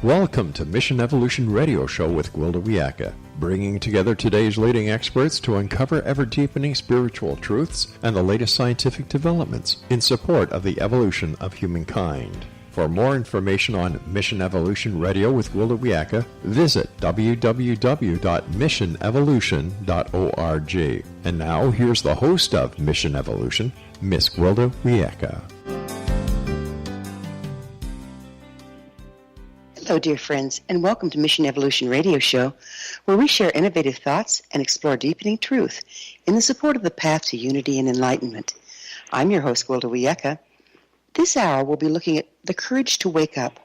Welcome to Mission Evolution Radio Show with Gwilda Wiyaka, bringing together today's leading experts to uncover ever-deepening spiritual truths and the latest scientific developments in support of the evolution of humankind. For more information on Mission Evolution Radio with Gwilda Wiyaka, visit www.missionevolution.org. And now, here's the host of Mission Evolution, Miss Gwilda Wiyaka. Hello, dear friends, and welcome to Mission Evolution Radio Show, where we share innovative thoughts and explore deepening truth in the support of the path to unity and enlightenment. I'm your host, Gwilda Wiyaka. This hour, we'll be looking at the courage to wake up.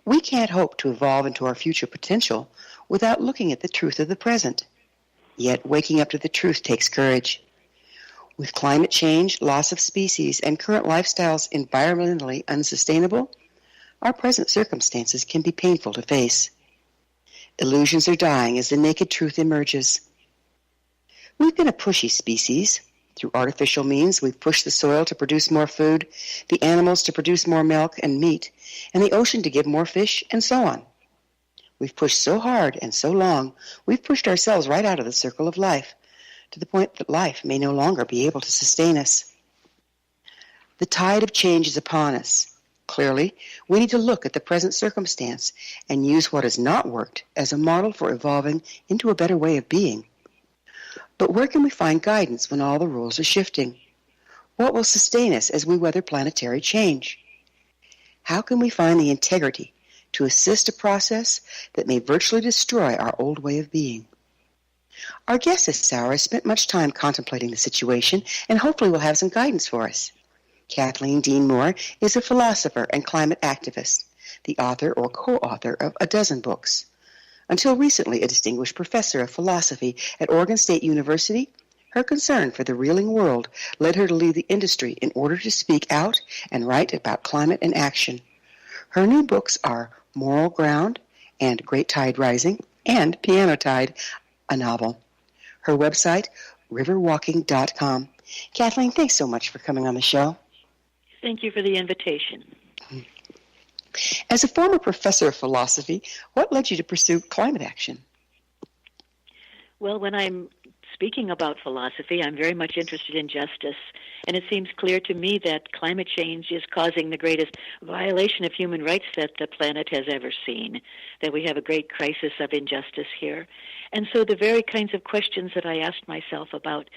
We can't hope to evolve into our future potential without looking at the truth of the present. Yet, waking up to the truth takes courage. With climate change, loss of species, and current lifestyles environmentally unsustainable, our present circumstances can be painful to face. Illusions are dying as the naked truth emerges. We've been a pushy species. Through artificial means, we've pushed the soil to produce more food, the animals to produce more milk and meat, and the ocean to give more fish, and so on. We've pushed so hard and so long, we've pushed ourselves right out of the circle of life, to the point that life may no longer be able to sustain us. The tide of change is upon us. Clearly, we need to look at the present circumstance and use what has not worked as a model for evolving into a better way of being. But where can we find guidance when all the rules are shifting? What will sustain us as we weather planetary change? How can we find the integrity to assist a process that may virtually destroy our old way of being? Our guest this hour has spent much time contemplating the situation and hopefully will have some guidance for us. Kathleen Dean Moore is a philosopher and climate activist, the author or co-author of a dozen books. Until recently a distinguished professor of philosophy at Oregon State University, her concern for the reeling world led her to leave the industry in order to speak out and write about climate and action. Her new books are Moral Ground and Great Tide Rising and Piano Tide, a novel. Her website, riverwalking.com. Kathleen, thanks so much for coming on the show. Thank you for the invitation. As a former professor of philosophy, what led you to pursue climate action? Well, when I'm speaking about philosophy, I'm very much interested in justice, and it seems clear to me that climate change is causing the greatest violation of human rights that the planet has ever seen, that we have a great crisis of injustice here. And so the very kinds of questions that I asked myself about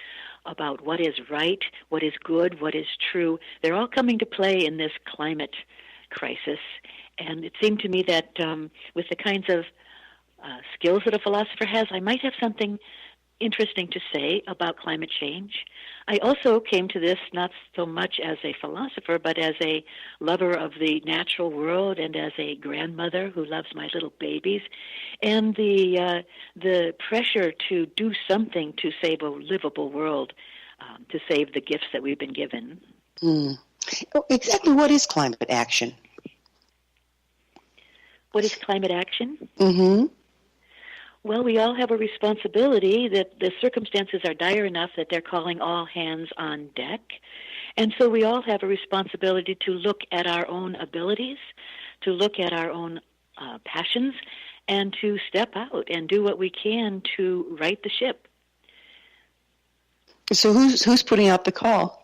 what is right, what is good, what is true, they're all coming to play in this climate crisis. And it seemed to me that with the kinds of skills that a philosopher has, I might have something interesting to say about climate change. I also came to this not so much as a philosopher, but as a lover of the natural world and as a grandmother who loves my little babies, and the pressure to do something to save a livable world, to save the gifts that we've been given. Exactly what is climate action? What is climate action? Mm-hmm. Well, we all have a responsibility that the circumstances are dire enough that they're calling all hands on deck. And so we all have a responsibility to look at our own abilities, to look at our own passions, and to step out and do what we can to right the ship. So who's putting out the call?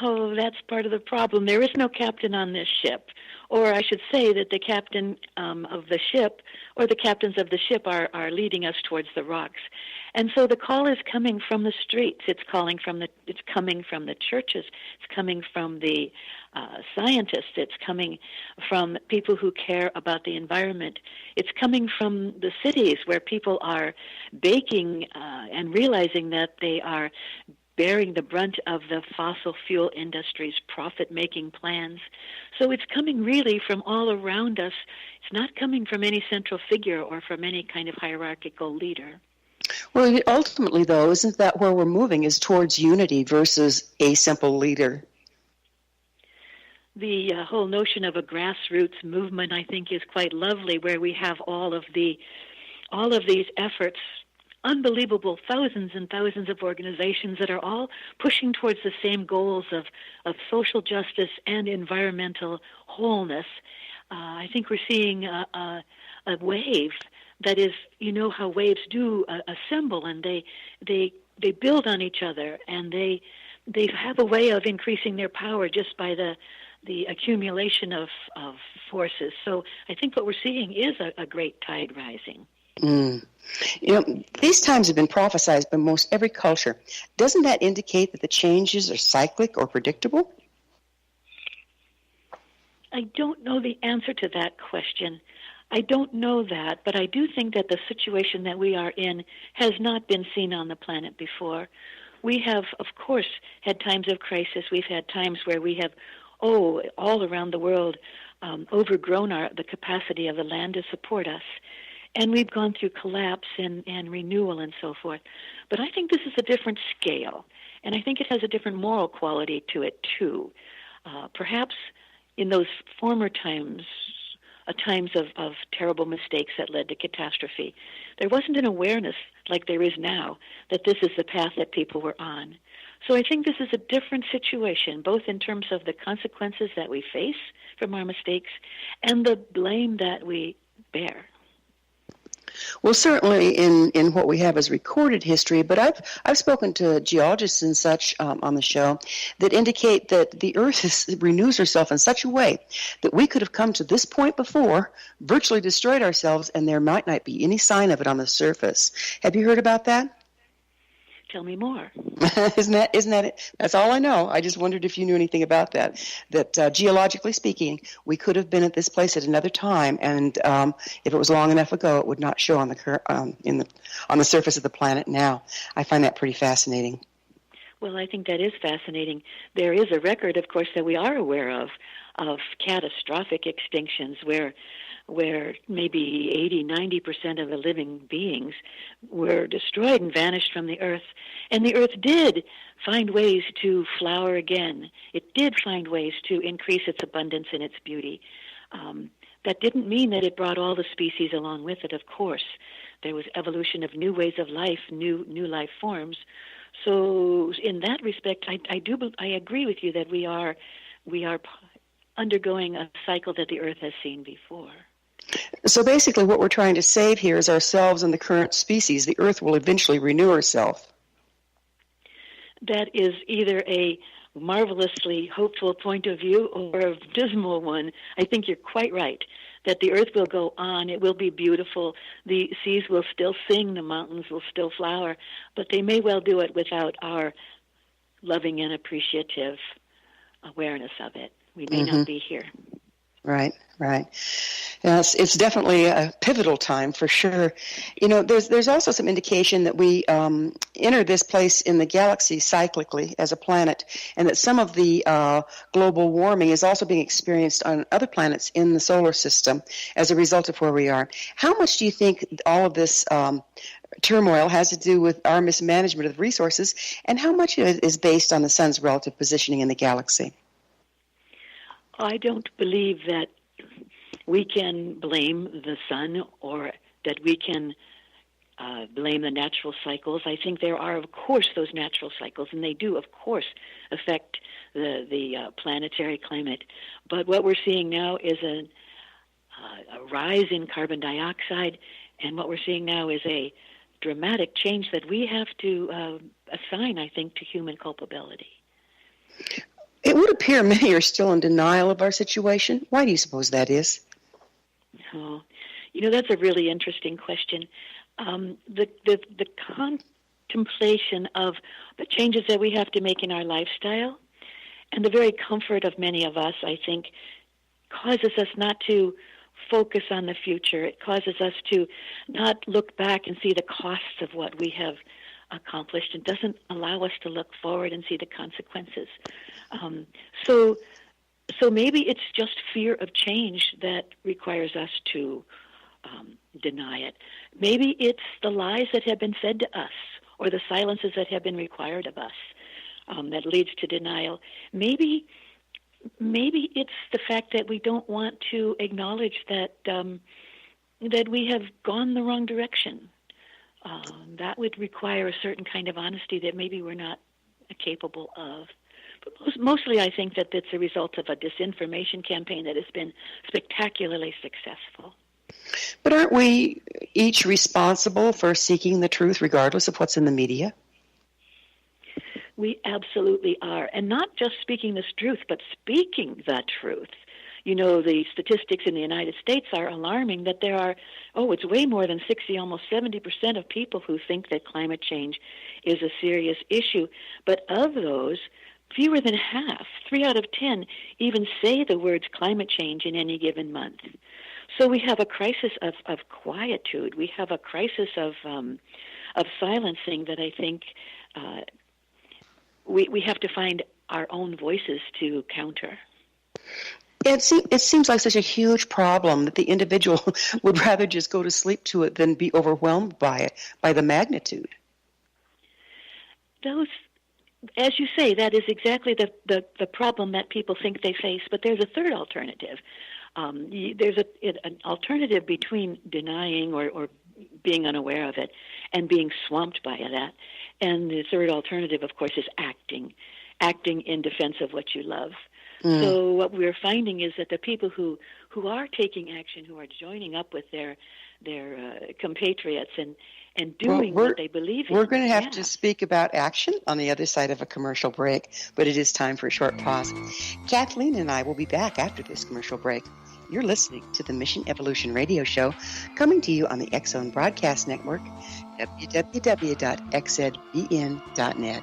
Oh, that's part of the problem. There is no captain on this ship. Or I should say that the captain of the ship, or the captains of the ship, are leading us towards the rocks. And so the call is coming from the streets. It's coming from the churches. It's coming from the scientists. It's coming from people who care about the environment. It's coming from the cities where people are baking and realizing that they are bearing the brunt of the fossil fuel industry's profit-making plans. So it's coming really from all around us. It's not coming from any central figure or from any kind of hierarchical leader. Well, ultimately, though, isn't that where we're moving, is towards unity versus a simple leader? The whole notion of a grassroots movement, I think, is quite lovely, where we have all of these efforts, unbelievable thousands and thousands of organizations that are all pushing towards the same goals of social justice and environmental wholeness. I think we're seeing a wave that is, you know how waves do assemble, and they build on each other, and they have a way of increasing their power just by the accumulation of forces. So I think what we're seeing is a great tide rising. Mm. These times have been prophesied by most every culture. Doesn't that indicate that the changes are cyclic or predictable? I don't know the answer to that question. I don't know that, but I do think that the situation that we are in has not been seen on the planet before. We have, of course, had times of crisis. We've had times where we have, all around the world, overgrown the capacity of the land to support us. And we've gone through collapse and renewal and so forth. But I think this is a different scale, and I think it has a different moral quality to it, too. Perhaps in those former times of terrible mistakes that led to catastrophe, there wasn't an awareness like there is now that this is the path that people were on. So I think this is a different situation, both in terms of the consequences that we face from our mistakes and the blame that we bear. Well, certainly in what we have as recorded history, but I've spoken to geologists and such on the show that indicate that the Earth renews herself in such a way that we could have come to this point before, virtually destroyed ourselves, and there might not be any sign of it on the surface. Have you heard about that? Tell me more. Isn't that it? That's all I know. I just wondered if you knew anything about that. That geologically speaking, we could have been at this place at another time, and if it was long enough ago, it would not show on the surface of the planet now. I find that pretty fascinating. Well, I think that is fascinating. There is a record, of course, that we are aware of catastrophic extinctions where maybe 80-90% of the living beings were destroyed and vanished from the earth. And the earth did find ways to flower again. It did find ways to increase its abundance and its beauty. That didn't mean that it brought all the species along with it, of course. There was evolution of new ways of life, new life forms. So in that respect, I agree with you that we are undergoing a cycle that the earth has seen before. So basically what we're trying to save here is ourselves and the current species. The Earth will eventually renew herself. That is either a marvelously hopeful point of view or a dismal one. I think you're quite right, that the Earth will go on. It will be beautiful. The seas will still sing. The mountains will still flower. But they may well do it without our loving and appreciative awareness of it. We may not be here. Right. Yes, it's definitely a pivotal time for sure. There's also some indication that we enter this place in the galaxy cyclically as a planet, and that some of the global warming is also being experienced on other planets in the solar system as a result of where we are. How much do you think all of this turmoil has to do with our mismanagement of resources, and how much of it is based on the sun's relative positioning in the galaxy? I don't believe that we can blame the sun or that we can blame the natural cycles. I think there are, of course, those natural cycles, and they do, of course, affect the planetary climate. But what we're seeing now is a rise in carbon dioxide, and what we're seeing now is a dramatic change that we have to assign, I think, to human culpability. It would appear many are still in denial of our situation. Why do you suppose that is? Oh, that's a really interesting question. The contemplation of the changes that we have to make in our lifestyle and the very comfort of many of us, I think, causes us not to focus on the future. It causes us to not look back and see the costs of what we have accomplished. It doesn't allow us to look forward and see the consequences. So maybe it's just fear of change that requires us to deny it. Maybe it's the lies that have been fed to us or the silences that have been required of us that leads to denial. Maybe it's the fact that we don't want to acknowledge that we have gone the wrong direction. That would require a certain kind of honesty that maybe we're not capable of. But mostly I think that it's a result of a disinformation campaign that has been spectacularly successful. But aren't we each responsible for seeking the truth regardless of what's in the media? We absolutely are. And not just speaking this truth, but speaking the truth. You know, the statistics in the United States are alarming that there are, it's way more than 60, almost 70% of people who think that climate change is a serious issue. But of those, fewer than half, 3 out of 10, even say the words climate change in any given month. So we have a crisis of quietude. We have a crisis of silencing that I think we have to find our own voices to counter. It seems like such a huge problem that the individual would rather just go to sleep to it than be overwhelmed by it, by the magnitude. Those, as you say, that is exactly the problem that people think they face. But there's a third alternative. There's an alternative between denying or being unaware of it and being swamped by that. And the third alternative, of course, is acting in defense of what you love. So what we're finding is that the people who are taking action, who are joining up with their compatriots and doing what they believe in. We're going to have to speak about action on the other side of a commercial break, but it is time for a short pause. Kathleen and I will be back after this commercial break. You're listening to the Mission Evolution Radio Show, coming to you on the X-Zone Broadcast Network, www.xzbn.net.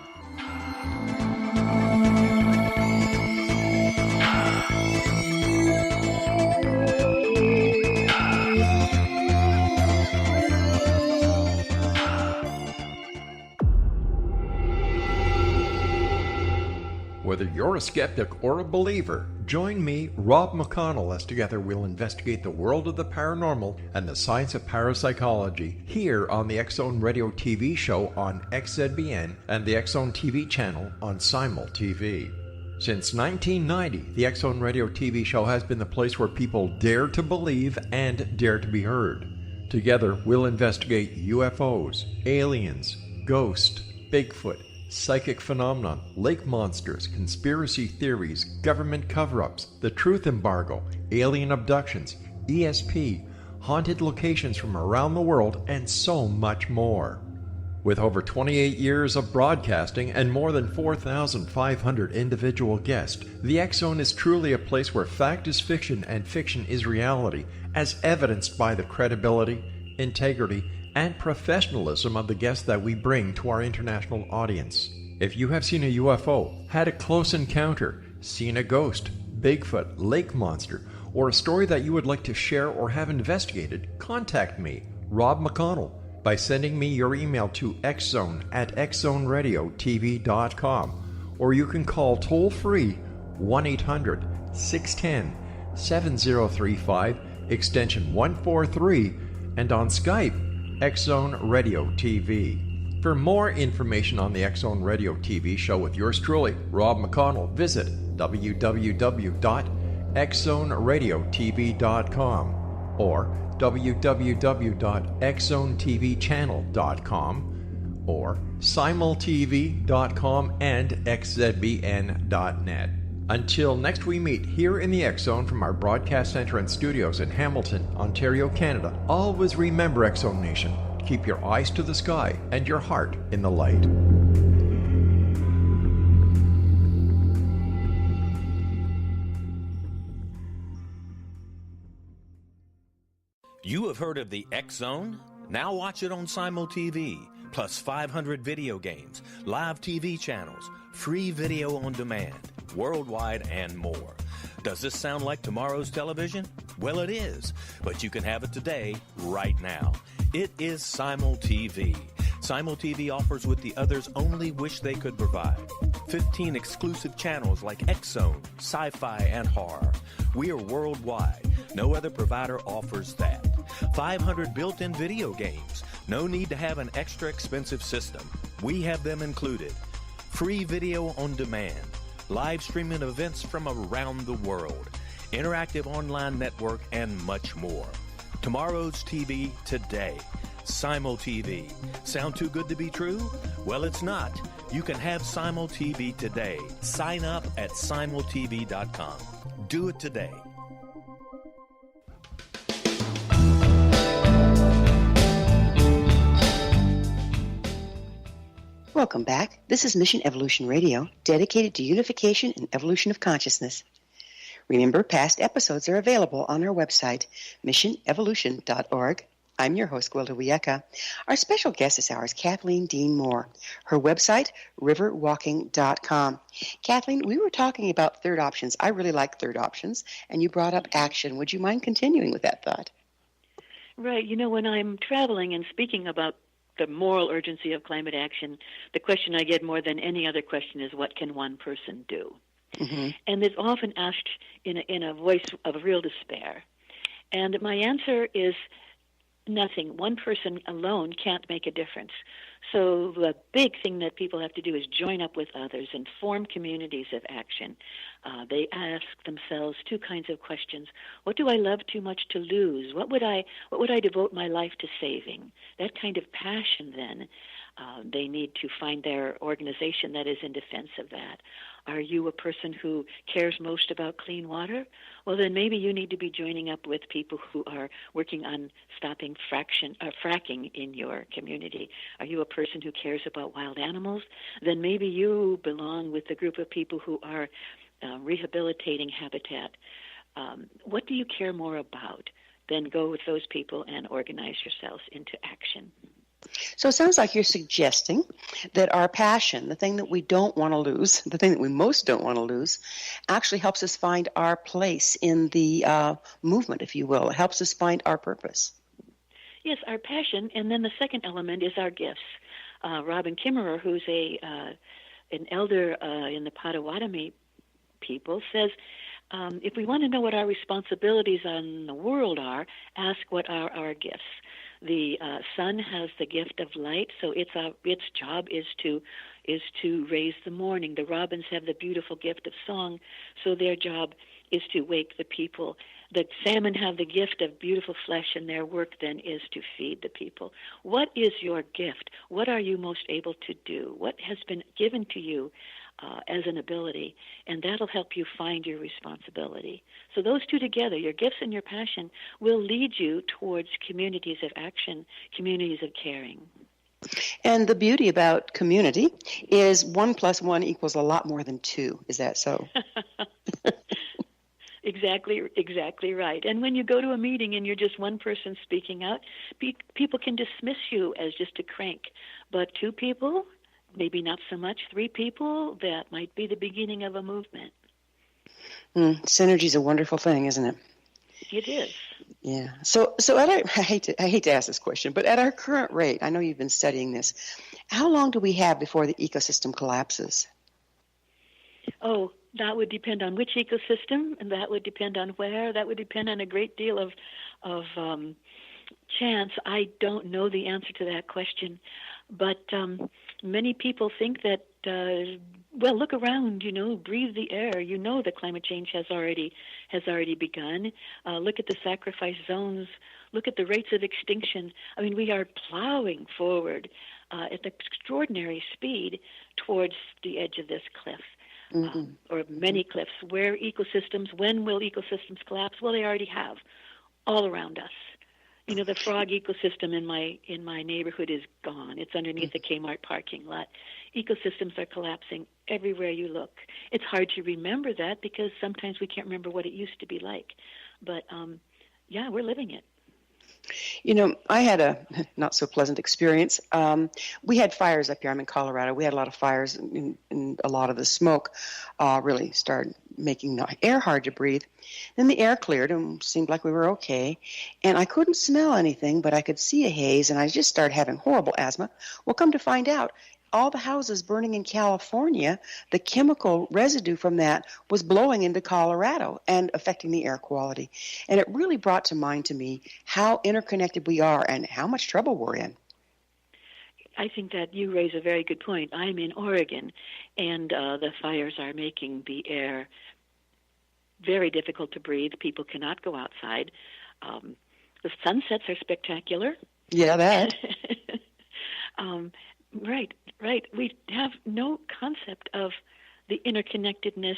Whether you're a skeptic or a believer, join me, Rob McConnell, as together we'll investigate the world of the paranormal and the science of parapsychology here on the X-Zone Radio TV show on XZBN and the X-Zone TV channel on Simul TV. Since 1990, the X-Zone Radio TV show has been the place where people dare to believe and dare to be heard. Together, we'll investigate UFOs, aliens, ghosts, Bigfoot, psychic phenomenon, lake monsters, conspiracy theories, government cover-ups, the truth embargo, alien abductions, ESP, haunted locations from around the world, and so much more. With over 28 years of broadcasting and more than 4,500 individual guests, the X-Zone is truly a place where fact is fiction and fiction is reality, as evidenced by the credibility, integrity, and professionalism of the guests that we bring to our international audience. If you have seen a UFO, had a close encounter, seen a ghost, Bigfoot, lake monster, or a story that you would like to share or have investigated, contact me, Rob McConnell, by sending me your email to xzone@xzoneradiotv.com, or you can call toll-free 1-800-610-7035, extension 143, and on Skype, X-Zone Radio TV. For more information on the X-Zone Radio TV show with yours truly, Rob McConnell, visit www.xzoneradiotv.com or www.xzonetvchannel.com or simultv.com and xzbn.net. Until next we meet here in the X-Zone from our broadcast center and studios in Hamilton, Ontario, Canada, always remember, X-Zone Nation, keep your eyes to the sky and your heart in the light. You have heard of the X-Zone? Now watch it on Simul TV, plus 500 video games, live TV channels, free video on demand, worldwide, and more. Does this sound like tomorrow's television? Well, it is, but you can have it today, right now. It is Simul TV. Simul TV offers what the others only wish they could provide. 15 exclusive channels like X-Zone, Sci-Fi, and Horror. We are worldwide. No other provider offers that. 500 built-in video games. No need to have an extra expensive system. We have them included. Free video on demand. Live streaming events from around the world. Interactive online network, and much more. Tomorrow's TV today. Simul TV. Sound too good to be true? Well, it's not. You can have SimulTV today. Sign up at simultv.com. Do it today. Welcome back. This is Mission Evolution Radio, dedicated to unification and evolution of consciousness. Remember, past episodes are available on our website, missionevolution.org. I'm your host, Gwilda Wiyaka. Our special guest this hour is Kathleen Dean Moore. Her website, riverwalking.com. Kathleen, we were talking about third options. I really like third options, and you brought up action. Would you mind continuing with that thought? Right. You know, when I'm traveling and speaking about the moral urgency of climate action, the question I get more than any other question is, what can one person do? Mm-hmm. And it's often asked in a voice of real despair. And my answer is nothing. One person alone can't make a difference. So the big thing that people have to do is join up with others and form communities of action. They ask themselves two kinds of questions. What do I love too much to lose? What would I devote my life to saving? That kind of passion, then, they need to find their organization that is in defense of that. Are you a person who cares most about clean water? Well, then maybe you need to be joining up with people who are working on stopping fracking in your community. Are you a person who cares about wild animals? Then maybe you belong with the group of people who are rehabilitating habitat. What do you care more about? Then go with those people and organize yourselves into action. So it sounds like you're suggesting that our passion, the thing that we don't want to lose, the thing that we most don't want to lose, actually helps us find our place in the movement, if you will. It helps us find our purpose. Yes, our passion, and then the second element is our gifts. Robin Kimmerer, who's an elder in the Potawatomi people, says, if we want to know what our responsibilities on the world are, ask what are our gifts. The sun has the gift of light, so its job is to raise the morning. The robins have the beautiful gift of song, so their job is to wake the people. The salmon have the gift of beautiful flesh, and their work then is to feed the people. What is your gift? What are you most able to do? What has been given to you as an ability? And that'll help you find your responsibility. So those two together, your gifts and your passion, will lead you towards communities of action, communities of caring. And the beauty about community is 1 + 1 = a lot more than 2. Is that so? Exactly right. And when you go to a meeting and you're just one person speaking out, people can dismiss you as just a crank. But 2 people, maybe not so much, 3 people, that might be the beginning of a movement. Synergy is a wonderful thing, isn't it? It is. Yeah. So I hate to ask this question, but at our current rate, I know you've been studying this, how long do we have before the ecosystem collapses? Oh, that would depend on which ecosystem, and that would depend on where. That would depend on a great deal of chance. I don't know the answer to that question, but many people think that, look around, breathe the air. That climate change has already begun. Look at the sacrifice zones. Look at the rates of extinction. I mean, we are plowing forward at an extraordinary speed towards the edge of this cliff. Or many cliffs. When will ecosystems collapse? Well, they already have, all around us. The frog ecosystem in my neighborhood is gone. It's underneath the Kmart parking lot. Ecosystems are collapsing everywhere you look. It's hard to remember that because sometimes we can't remember what it used to be like. But, we're living it. I had a not so pleasant experience. We had fires up here. I'm in Colorado. We had a lot of fires, and a lot of the smoke really started making the air hard to breathe. Then the air cleared and seemed like we were okay. And I couldn't smell anything, but I could see a haze, and I just started having horrible asthma. Well, come to find out, all the houses burning in California, the chemical residue from that was blowing into Colorado and affecting the air quality. And it really brought to mind to me how interconnected we are and how much trouble we're in. I think that you raise a very good point. I'm in Oregon, and the fires are making the air very difficult to breathe. People cannot go outside. The sunsets are spectacular. Yeah, that. Right, right. We have no concept of the interconnectedness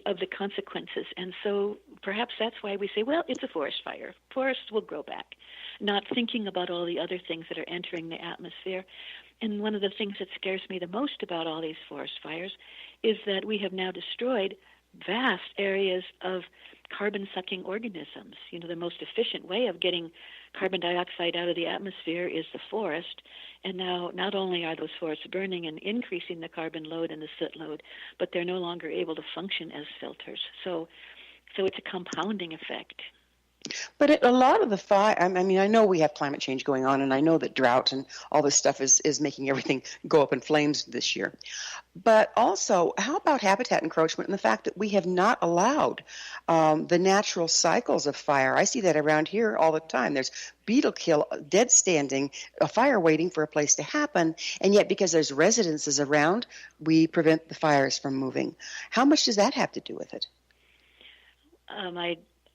of the consequences. And so perhaps that's why we say, well, it's a forest fire. Forests will grow back, not thinking about all the other things that are entering the atmosphere. And one of the things that scares me the most about all these forest fires is that we have now destroyed vast areas of carbon-sucking organisms. You know, the most efficient way of getting carbon dioxide out of the atmosphere is the forest. And now not only are those forests burning and increasing the carbon load and the soot load, but they're no longer able to function as filters. So it's a compounding effect. But a lot of the fire, I mean, I know we have climate change going on, and I know that drought and all this stuff is making everything go up in flames this year. But also, how about habitat encroachment and the fact that we have not allowed the natural cycles of fire? I see that around here all the time. There's beetle kill, dead standing, a fire waiting for a place to happen, and yet because there's residences around, we prevent the fires from moving. How much does that have to do with it?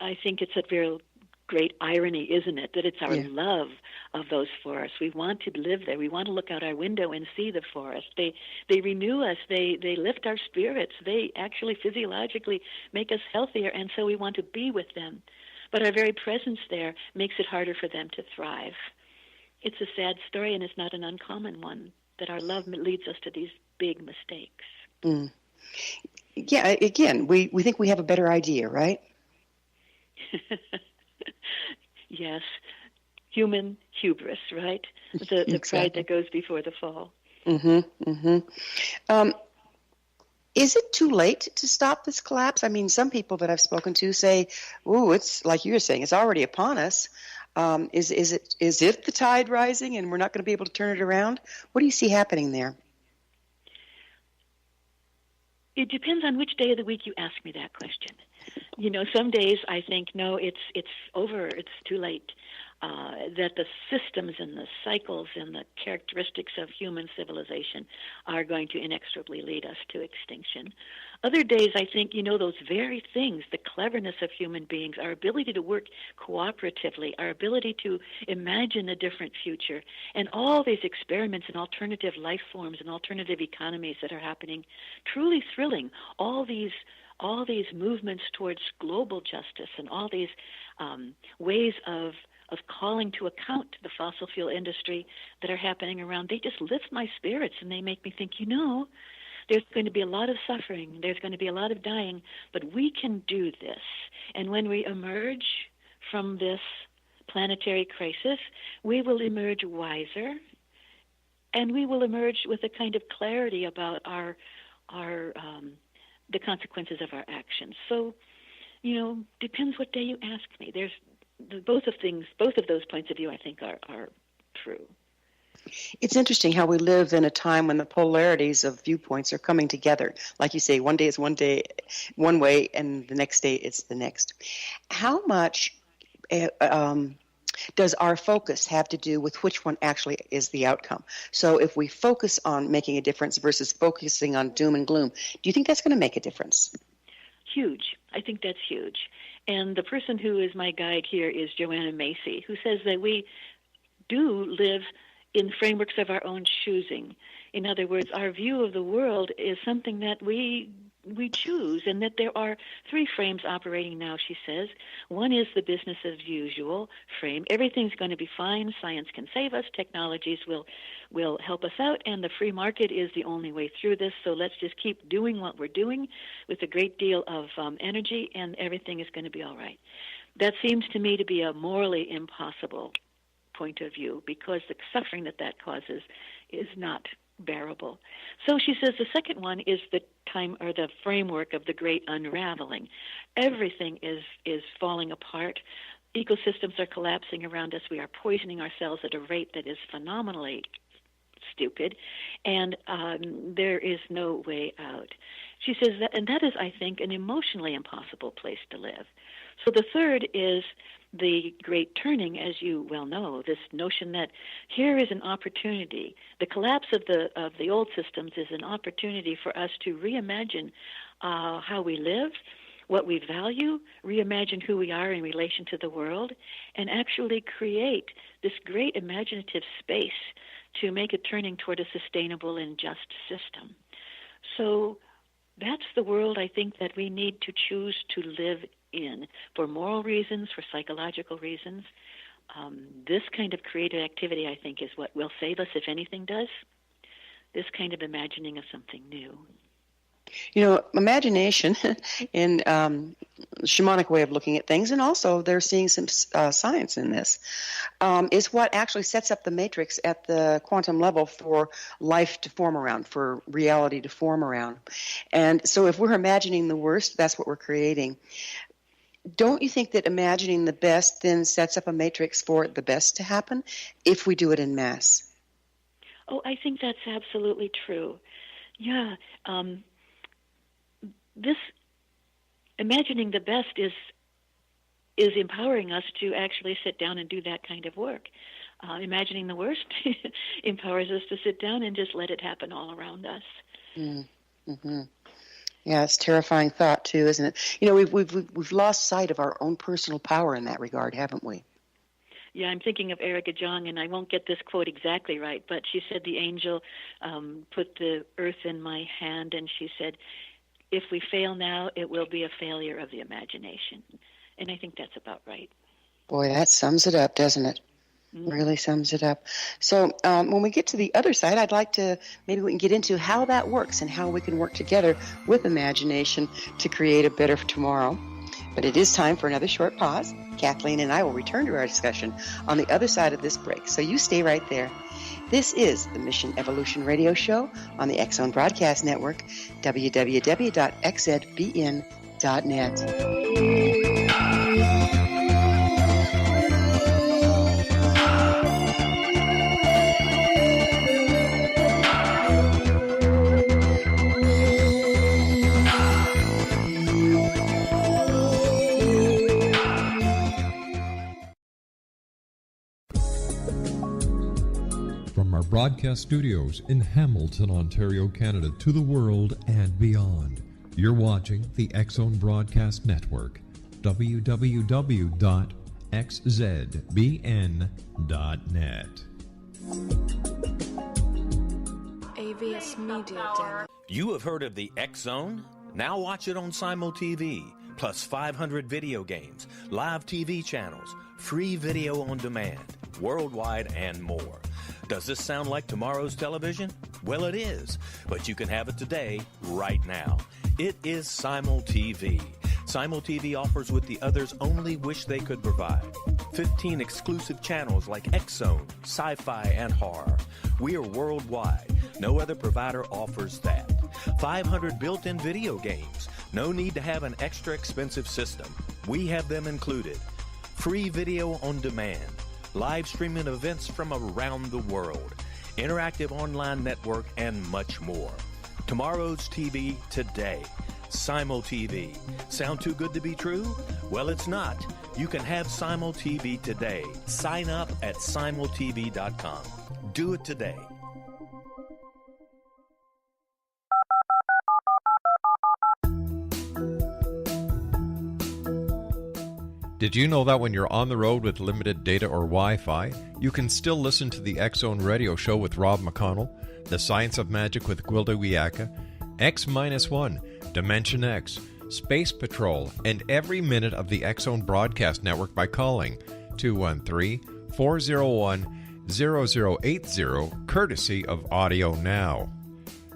I think it's a very great irony, isn't it, that it's our love of those forests. We want to live there. We want to look out our window and see the forest. They renew us. They lift our spirits. They actually physiologically make us healthier, and so we want to be with them. But our very presence there makes it harder for them to thrive. It's a sad story, and it's not an uncommon one, that our love leads us to these big mistakes. Mm. Yeah, again, we think we have a better idea, right? Yes, human hubris, right? The Exactly. pride that goes before the fall. Mm-hmm, mm-hmm. Is it too late to stop this collapse? I mean, some people that I've spoken to say, "Ooh, it's like you were saying, it's already upon us." Is it the tide rising, and we're not going to be able to turn it around? What do you see happening there? It depends on which day of the week you ask me that question. You know, some days I think, no, it's over, it's too late, that the systems and the cycles and the characteristics of human civilization are going to inexorably lead us to extinction. Other days I think, you know, those very things, the cleverness of human beings, our ability to work cooperatively, our ability to imagine a different future, and all these experiments in alternative life forms and alternative economies that are happening, truly thrilling. All these movements towards global justice and all these ways of calling to account the fossil fuel industry that are happening around, they just lift my spirits, and they make me think, you know, there's going to be a lot of suffering, there's going to be a lot of dying, but we can do this. And when we emerge from this planetary crisis, we will emerge wiser, and we will emerge with a kind of clarity about our the consequences of our actions. So, you know, depends what day you ask me. There's both of those points of view, I think, are true. It's interesting how we live in a time when the polarities of viewpoints are coming together. Like you say, one day is one way, and the next day it's the next. How much does our focus have to do with which one actually is the outcome? So if we focus on making a difference versus focusing on doom and gloom, do you think that's going to make a difference? Huge. I think that's huge. And the person who is my guide here is Joanna Macy, who says that we do live in frameworks of our own choosing. In other words, our view of the world is something that we choose, and that there are three frames operating now, she says. One is the business as usual frame. Everything's going to be fine. Science can save us. Technologies will help us out, and the free market is the only way through this. So let's just keep doing what we're doing with a great deal of energy, and everything is going to be all right. That seems to me to be a morally impossible point of view, because the suffering that causes is not bearable. So she says the second one is the time, or the framework of the great unraveling. Everything is falling apart. Ecosystems are collapsing around us. We are poisoning ourselves at a rate that is phenomenally stupid, and there is no way out. She says that, and that is, I think, an emotionally impossible place to live. So the third is the great turning, as you well know, this notion that here is an opportunity. The collapse of the old systems is an opportunity for us to reimagine how we live, what we value, reimagine who we are in relation to the world, and actually create this great imaginative space to make a turning toward a sustainable and just system. So that's the world I think that we need to choose to live in for moral reasons, for psychological reasons. This kind of creative activity, I think, is what will save us, if anything does. This kind of imagining of something new. You know, imagination in shamanic way of looking at things, and also they're seeing some science in this, is what actually sets up the matrix at the quantum level for life to form around, for reality to form around. And so if we're imagining the worst, that's what we're creating. Don't you think that imagining the best then sets up a matrix for the best to happen if we do it in mass? Oh, I think that's absolutely true. Yeah. This imagining the best is empowering us to actually sit down and do that kind of work. Imagining the worst empowers us to sit down and just let it happen all around us. Mm-hmm. Yeah, it's a terrifying thought too, isn't it? You know, we've lost sight of our own personal power in that regard, haven't we? Yeah, I'm thinking of Erica Jong, and I won't get this quote exactly right, but she said the angel put the earth in my hand, and she said, if we fail now, it will be a failure of the imagination. And I think that's about right. Boy, that sums it up, doesn't it? Really sums it up. So when we get to the other side, I'd like to, maybe we can get into how that works and how we can work together with imagination to create a better tomorrow. But it is time for another short pause. Kathleen and I will return to our discussion on the other side of this break. So you stay right there. This is the Mission Evolution Radio Show on the X Zone Broadcast Network, www.xzbn.net. From our broadcast studios in Hamilton, Ontario, Canada, to the world and beyond, you're watching the X Zone Broadcast Network, www.xzbn.net. AVS Media Den. You have heard of the X Zone? Now watch it on Simul TV, plus 500 video games, live TV channels, free video on demand, worldwide, and more. Does this sound like tomorrow's television? Well, it is, but you can have it today, right now. It is Simul TV. Simul TV offers what the others only wish they could provide. 15 exclusive channels like X-Zone, Sci-Fi, and Horror. We are worldwide. No other provider offers that. 500 built-in video games. No need to have an extra expensive system. We have them included. Free video on demand. Live streaming events from around the world, interactive online network, and much more. Tomorrow's TV today. Simul TV. Sound too good to be true? Well, it's not. You can have Simul TV today. Sign up at simultv.com. Do it today. Did you know that when you're on the road with limited data or Wi-Fi, you can still listen to the X Zone Radio Show with Rob McConnell, The Science of Magic with Gwilda Wiyaka, X-1, Dimension X, Space Patrol, and every minute of the X Zone Broadcast Network by calling 213-401-0080, courtesy of Audio Now.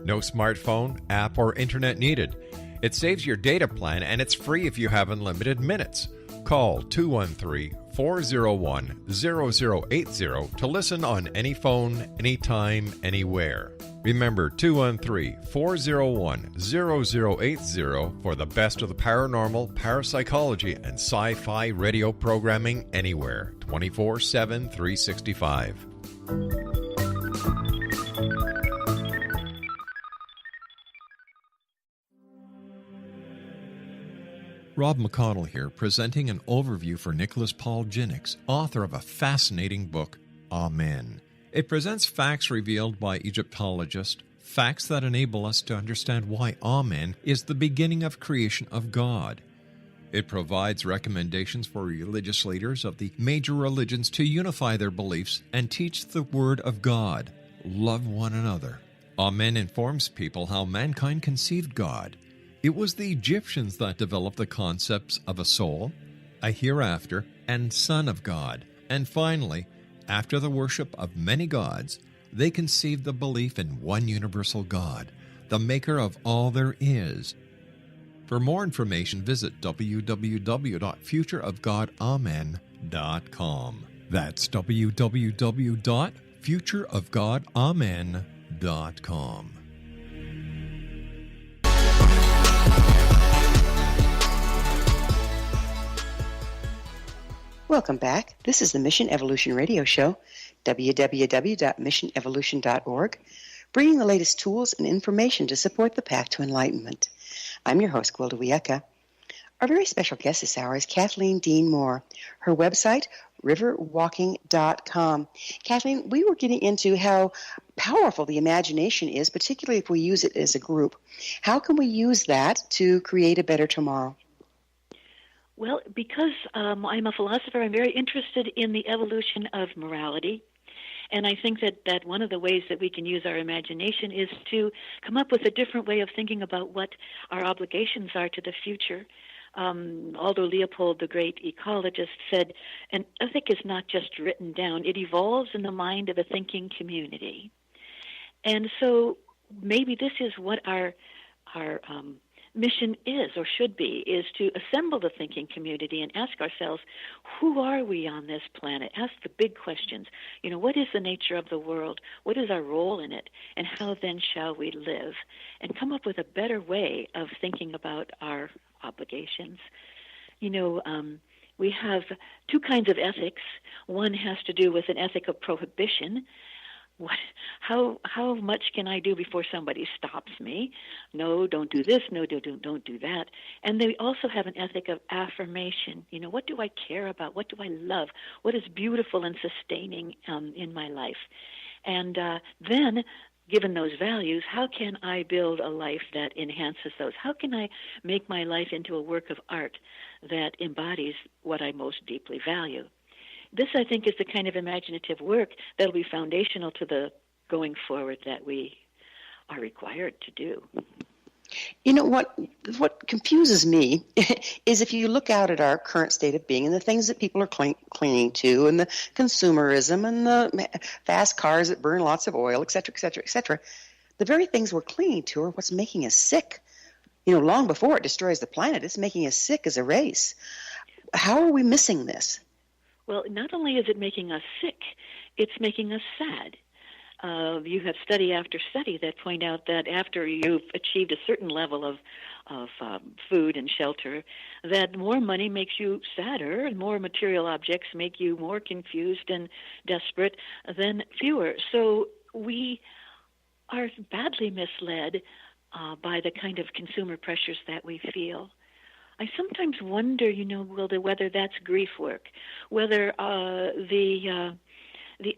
No smartphone, app, or internet needed. It saves your data plan, and it's free if you have unlimited minutes. Call 213-401-0080 to listen on any phone, anytime, anywhere. Remember 213-401-0080 for the best of the paranormal, parapsychology, and sci-fi radio programming anywhere, 24/7, 365. Rob McConnell here, presenting an overview for Nicholas Paul Jennings, author of a fascinating book, Amen. It presents facts revealed by Egyptologists, facts that enable us to understand why Amen is the beginning of creation of God. It provides recommendations for religious leaders of the major religions to unify their beliefs and teach the Word of God. love one another. Amen informs people how mankind conceived God. It was the Egyptians that developed the concepts of a soul, a hereafter, and Son of God. And finally, after the worship of many gods, they conceived the belief in one universal God, the maker of all there is. For more information, visit www.futureofgodamen.com. That's www.futureofgodamen.com. Welcome back. This is the Mission Evolution Radio Show, www.missionevolution.org, bringing the latest tools and information to support the path to enlightenment. I'm your host, Gwilda Wiyaka. Our very special guest this hour is Kathleen Dean Moore. Her website, riverwalking.com. Kathleen, we were getting into how powerful the imagination is, particularly if we use it as a group. How can we use that to create a better tomorrow? Well, because I'm a philosopher, I'm very interested in the evolution of morality. And I think that one of the ways that we can use our imagination is to come up with a different way of thinking about what our obligations are to the future. Although Leopold, the great ecologist, said, an ethic is not just written down, it evolves in the mind of a thinking community. And so maybe this is what our mission is, or should be, is to assemble the thinking community and ask ourselves, who are we on this planet? Ask the big questions. What is the nature of the world? What is our role in it? And how then shall we live? And come up with a better way of thinking about our obligations. We have two kinds of ethics. One has to do with an ethic of prohibition. How much can I do before somebody stops me? No, don't do this. No, don't do that. And they also have an ethic of affirmation. What do I care about? What do I love? What is beautiful and sustaining in my life? And then, given those values, how can I build a life that enhances those? How can I make my life into a work of art that embodies what I most deeply value? This, I think, is the kind of imaginative work that will be foundational to the going forward that we are required to do. What confuses me is if you look out at our current state of being and the things that people are clinging to, and the consumerism and the fast cars that burn lots of oil, et cetera, et cetera, et cetera, the very things we're clinging to are what's making us sick. Long before it destroys the planet, it's making us sick as a race. How are we missing this? Well, not only is it making us sick, it's making us sad. You have study after study that point out that after you've achieved a certain level of food and shelter, that more money makes you sadder, and more material objects make you more confused and desperate than fewer. So we are badly misled by the kind of consumer pressures that we feel. I sometimes wonder, Wilda, whether that's grief work, whether the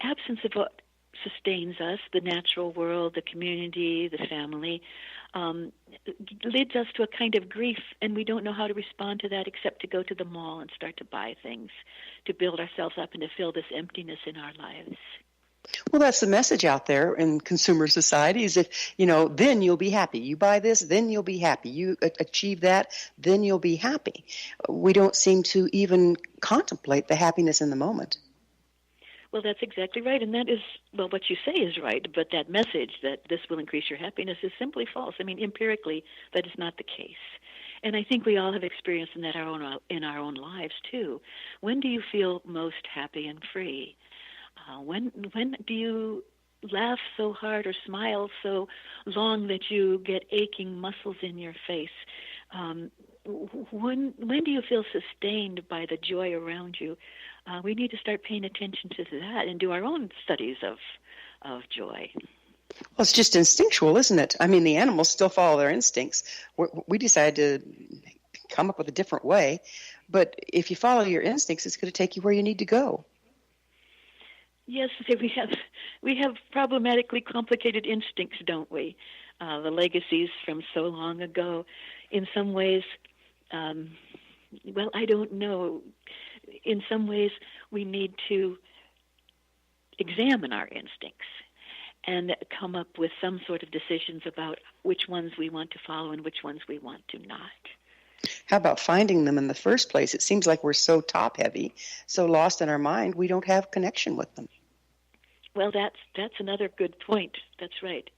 absence of what sustains us, the natural world, the community, the family, leads us to a kind of grief, and we don't know how to respond to that except to go to the mall and start to buy things, to build ourselves up and to fill this emptiness in our lives. Well, that's the message out there in consumer society is if, then you'll be happy. You buy this, then you'll be happy. You achieve that, then you'll be happy. We don't seem to even contemplate the happiness in the moment. Well, that's exactly right. And that is, what you say is right. But that message that this will increase your happiness is simply false. I mean, empirically, that is not the case. And I think we all have experienced that in our own lives, too. When do you feel most happy and free? When do you laugh so hard or smile so long that you get aching muscles in your face? When do you feel sustained by the joy around you? We need to start paying attention to that and do our own studies of joy. Well, it's just instinctual, isn't it? I mean, the animals still follow their instincts. We decide to come up with a different way, but if you follow your instincts, it's going to take you where you need to go. Yes, we have problematically complicated instincts, don't we? The legacies from so long ago. In some ways, I don't know. In some ways, we need to examine our instincts and come up with some sort of decisions about which ones we want to follow and which ones we want to not. How about finding them in the first place? It seems like we're so top-heavy, so lost in our mind, we don't have connection with them. Well, that's another good point. That's right.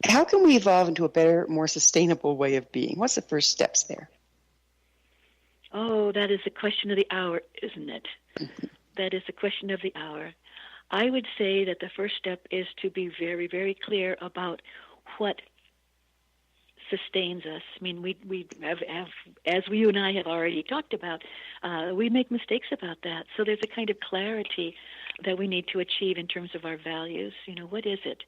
How can we evolve into a better, more sustainable way of being? What's the first steps there? Oh, that is the question of the hour, isn't it? Mm-hmm. That is the question of the hour. I would say that the first step is to be very, very clear about what sustains us. I mean, we have, as you and I have already talked about, we make mistakes about that. So there's a kind of clarity that we need to achieve in terms of our values. You know, what is it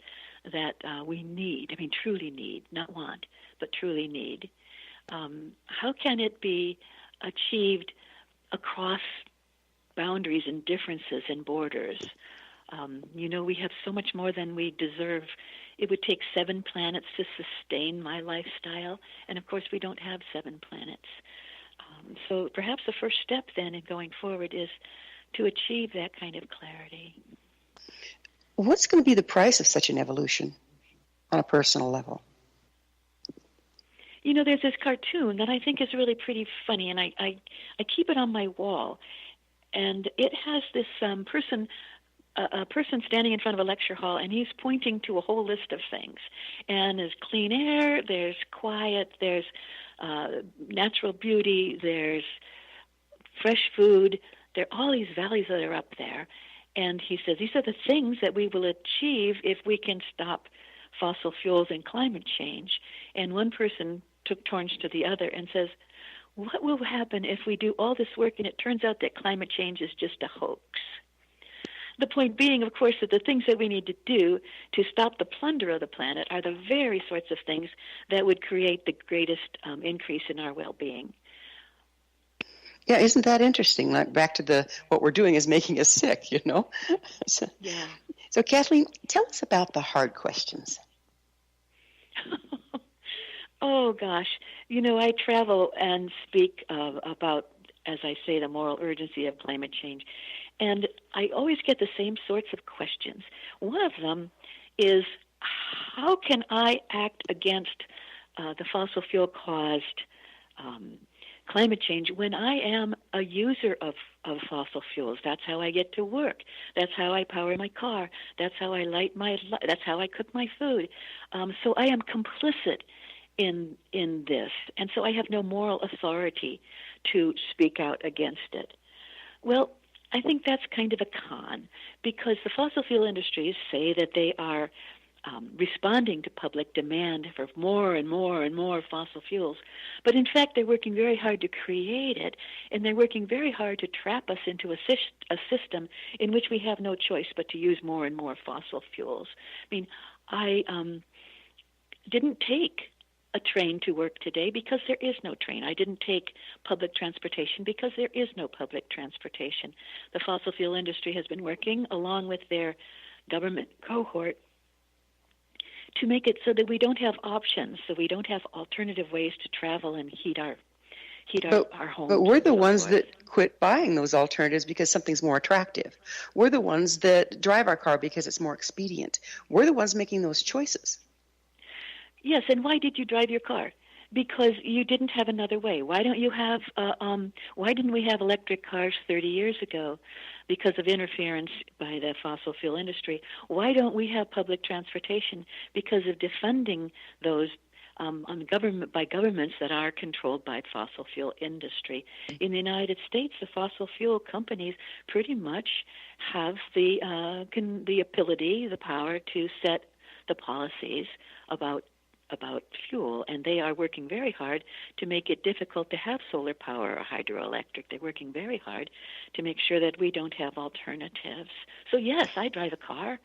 that we need? I mean, truly need, not want, but truly need. How can it be achieved across boundaries and differences and borders? You know, we have so much more than we deserve. It would take 7 planets to sustain my lifestyle, and of course we don't have 7 planets. So perhaps the first step then in going forward is to achieve that kind of clarity. What's going to be the price of such an evolution on a personal level? You know, there's this cartoon that I think is really pretty funny, and I keep it on my wall. And it has this person standing in front of a lecture hall, and he's pointing to a whole list of things. And there's clean air, there's quiet, there's natural beauty, there's fresh food. There are all these values that are up there. And he says these are the things that we will achieve if we can stop fossil fuels and climate change. And one person turns to the other and says, what will happen if we do all this work and it turns out that climate change is just a hoax? The point being, of course, that the things that we need to do to stop the plunder of the planet are the very sorts of things that would create the greatest increase in our well-being. Yeah, isn't that interesting? Like back to what we're doing is making us sick, you know? Yeah. So, Kathleen, tell us about the hard questions. Oh, gosh. You know, I travel and speak about, as I say, the moral urgency of climate change. And I always get the same sorts of questions. One of them is, how can I act against the fossil fuel-caused climate change when I am a user of fossil fuels? That's how I get to work. That's how I power my car. That's how I that's how I cook my food. So I am complicit in this, and so I have no moral authority to speak out against it. Well, I think that's kind of a con, because the fossil fuel industries say that they are responding to public demand for more and more and more fossil fuels. But in fact, they're working very hard to create it, and they're working very hard to trap us into a system in which we have no choice but to use more and more fossil fuels. I mean, I didn't take a train to work today because there is no train. I didn't take public transportation because there is no public transportation. The fossil fuel industry has been working along with their government cohort to make it so that we don't have options, so we don't have alternative ways to travel and heat our homes. But we're the ones that quit buying those alternatives because something's more attractive. We're the ones that drive our car because it's more expedient. We're the ones making those choices. Yes, and why did you drive your car? Because you didn't have another way. Why don't you have? Why didn't we have electric cars 30 years ago? Because of interference by the fossil fuel industry. Why don't we have public transportation? Because of defunding those by governments that are controlled by the fossil fuel industry. In the United States, the fossil fuel companies pretty much have the ability, the power to set the policies about fuel, and they are working very hard to make it difficult to have solar power or hydroelectric. They're working very hard to make sure that we don't have alternatives. So yes, I drive a car.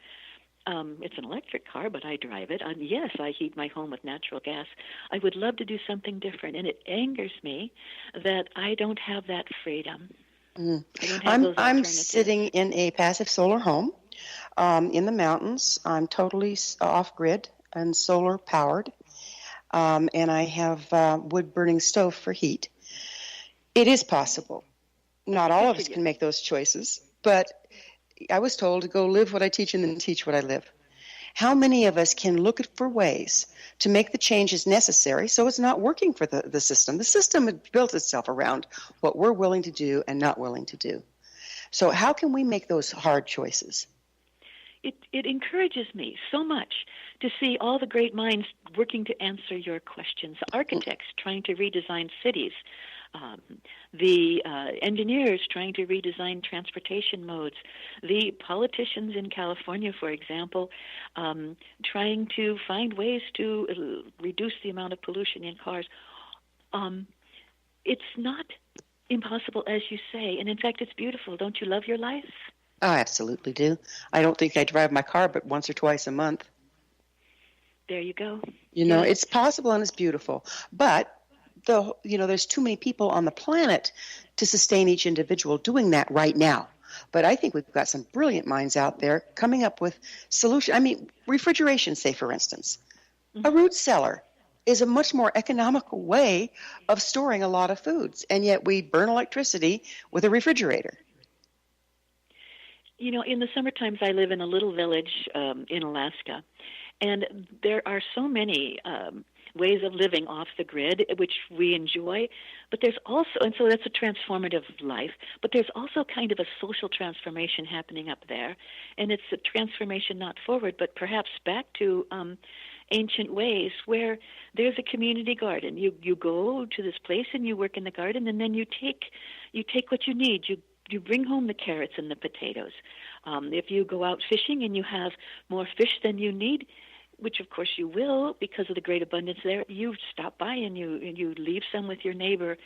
It's an electric car, but I drive it. And yes, I heat my home with natural gas. I would love to do something different, and it angers me that I don't have that freedom. I don't have those I'm alternatives. sitting in a passive solar home in the mountains. I'm totally off-grid and solar powered, and I have wood-burning stove for heat. It is possible. Not all of us can make those choices, but I was told to go live what I teach and then teach what I live. How many of us can look for ways to make the changes necessary so it's not working for the system? The system had built itself around what we're willing to do and not willing to do. So how can we make those hard choices? It encourages me so much to see all the great minds working to answer your questions. Architects trying to redesign cities, the engineers trying to redesign transportation modes, the politicians in California, for example, trying to find ways to reduce the amount of pollution in cars. It's not impossible, as you say, and in fact, it's beautiful. Don't you love your life? I absolutely do. I don't think I drive my car but once or twice a month. There you go. You know, it's possible and it's beautiful. But, there's too many people on the planet to sustain each individual doing that right now. But I think we've got some brilliant minds out there coming up with solutions. I mean, refrigeration, say, for instance. Mm-hmm. A root cellar is a much more economical way of storing a lot of foods, and yet we burn electricity with a refrigerator. You know, in the summer times, I live in a little village in Alaska, and there are so many ways of living off the grid, which we enjoy, but there's also, and so that's a transformative life, but there's also kind of a social transformation happening up there, and it's a transformation not forward, but perhaps back to ancient ways where there's a community garden. You go to this place and you work in the garden, and then you take what you need. You bring home the carrots and the potatoes. If you go out fishing and you have more fish than you need, which of course you will because of the great abundance there, you stop by and you leave some with your neighbor.